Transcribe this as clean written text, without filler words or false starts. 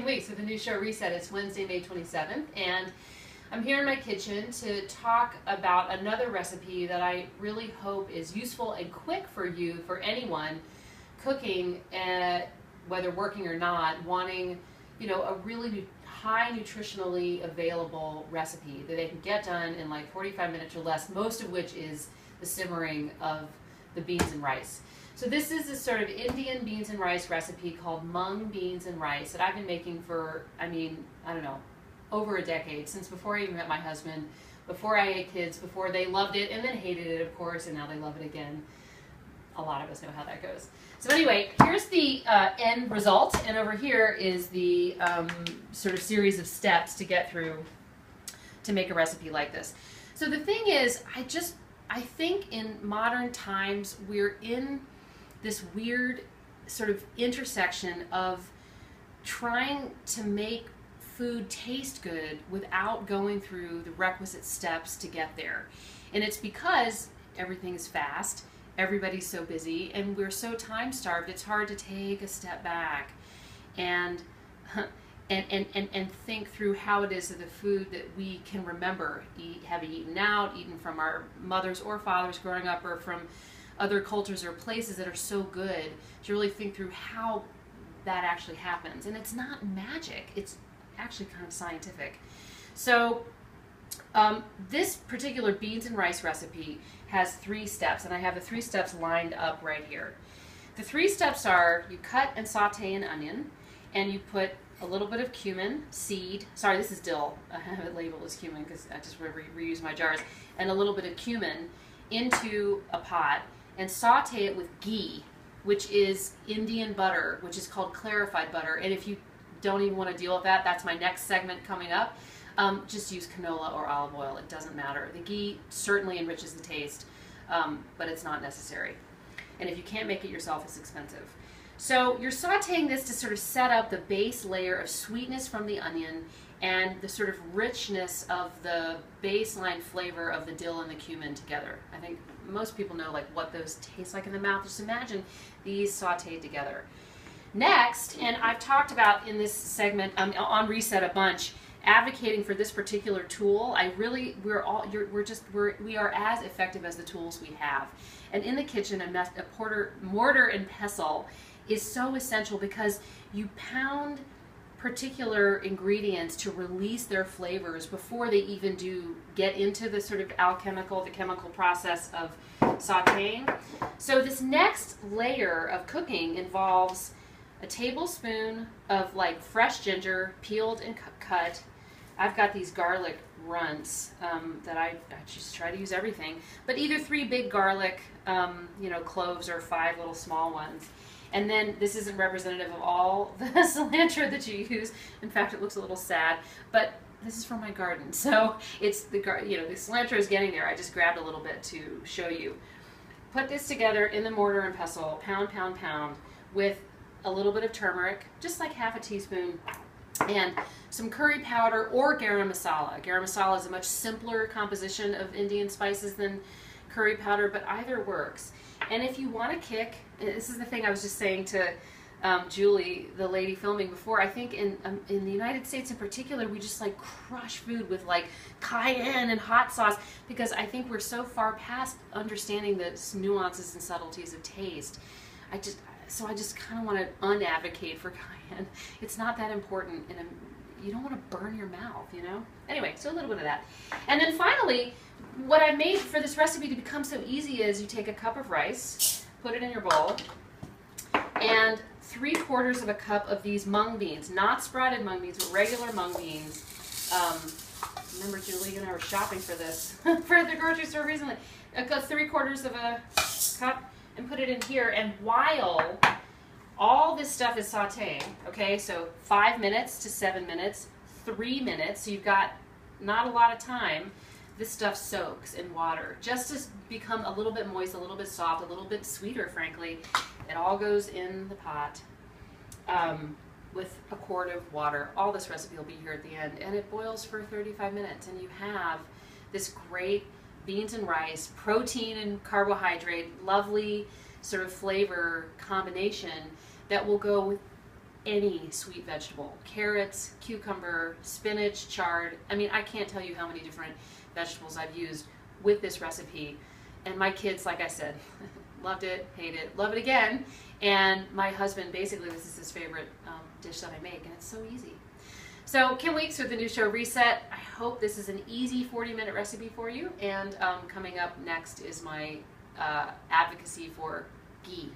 weeks with a new show Reset. It's Wednesday, May 27th, and I'm here in my kitchen to talk about another recipe that I really hope is useful and quick for you, for anyone cooking, whether working or not, wanting, a really high nutritionally available recipe that they can get done in like 45 minutes or less, most of which is the simmering of the beans and rice. So this is a sort of Indian beans and rice recipe called Mung Beans and Rice that I've been making for, I don't know, over a decade, since before I even met my husband, before I had kids, before they loved it and then hated it, of course, and now they love it again. A lot of us know how that goes. So anyway, here's the end result, and over here is the sort of series of steps to get through to make a recipe like this. So the thing is, I think in modern times we're in this weird sort of intersection of trying to make food taste good without going through the requisite steps to get there. And it's because everything is fast, everybody's so busy, and we're so time starved, it's hard to take a step back and think through how it is that the food that we can remember, have eaten out, eaten from our mothers or fathers growing up, or from other cultures or places that are so good, to really think through how that actually happens. And it's not magic, it's actually kind of scientific. So this particular beans and rice recipe has 3 steps, and I have the 3 steps lined up right here. The 3 steps are: you cut and saute an onion, and you put a little bit of cumin seed, sorry, this is dill, I have it labeled as cumin because I just reuse my jars, and a little bit of cumin into a pot and saute it with ghee, which is Indian butter, which is called clarified butter. And if you don't even want to deal with that, that's my next segment coming up. Just use canola or olive oil, it doesn't matter. The ghee certainly enriches the taste, but it's not necessary. And if you can't make it yourself, it's expensive. So you're sauteing this to sort of set up the base layer of sweetness from the onion and the sort of richness of the baseline flavor of the dill and the cumin together. I think most people know like what those taste like in the mouth. Just imagine these sauteed together. Next, and I've talked about in this segment on Reset a bunch, advocating for this particular tool. We are as effective as the tools we have. And in the kitchen, a mortar and pestle is so essential because you pound particular ingredients to release their flavors before they even do get into the sort of the chemical process of sauteing. So this next layer of cooking involves a tablespoon of like fresh ginger, peeled and cut. I've got these garlic runts that I just try to use everything, but either 3 big garlic, cloves, or 5 little small ones. And then this isn't representative of all the cilantro that you use. In fact, it looks a little sad, but this is from my garden, so it's the cilantro is getting there. I just grabbed a little bit to show you. Put this together in the mortar and pestle, pound, pound, pound, with a little bit of turmeric, just like half a teaspoon, and some curry powder or garam masala. Garam masala is a much simpler composition of Indian spices than curry powder, but either works. And if you want to kick, this is the thing I was just saying to Julie, the lady filming before, I think in the United States in particular, we just like crush food with like cayenne and hot sauce, because I think we're so far past understanding the nuances and subtleties of taste. I just kind of want to unadvocate for cayenne. It's not that important, and you don't want to burn your mouth, Anyway, so a little bit of that. And then finally, what I made for this recipe to become so easy is you take a cup of rice, put it in your bowl, and 3/4 of a cup of these mung beans, not sprouted mung beans, but regular mung beans. Remember, Julie and I were shopping for this for the grocery store recently. 3/4 of a cup, and put it in here. And while all this stuff is sauteing, okay, so 5 minutes to 7 minutes, 3 minutes, so you've got not a lot of time, this stuff soaks in water just to become a little bit moist, a little bit soft, a little bit sweeter, frankly. It all goes in the pot with a quart of water. All this recipe will be here at the end, and it boils for 35 minutes, and you have this great beans and rice, protein and carbohydrate, lovely sort of flavor combination that will go with any sweet vegetable. Carrots, cucumber, spinach, chard. I mean, I can't tell you how many different vegetables I've used with this recipe. And my kids, like I said, loved it, hate it, love it again. And my husband, basically, this is his favorite dish that I make, and it's so easy. So Kim Weeks with the new show Reset. I hope this is an easy 40-minute recipe for you. And coming up next is my advocacy for ghee.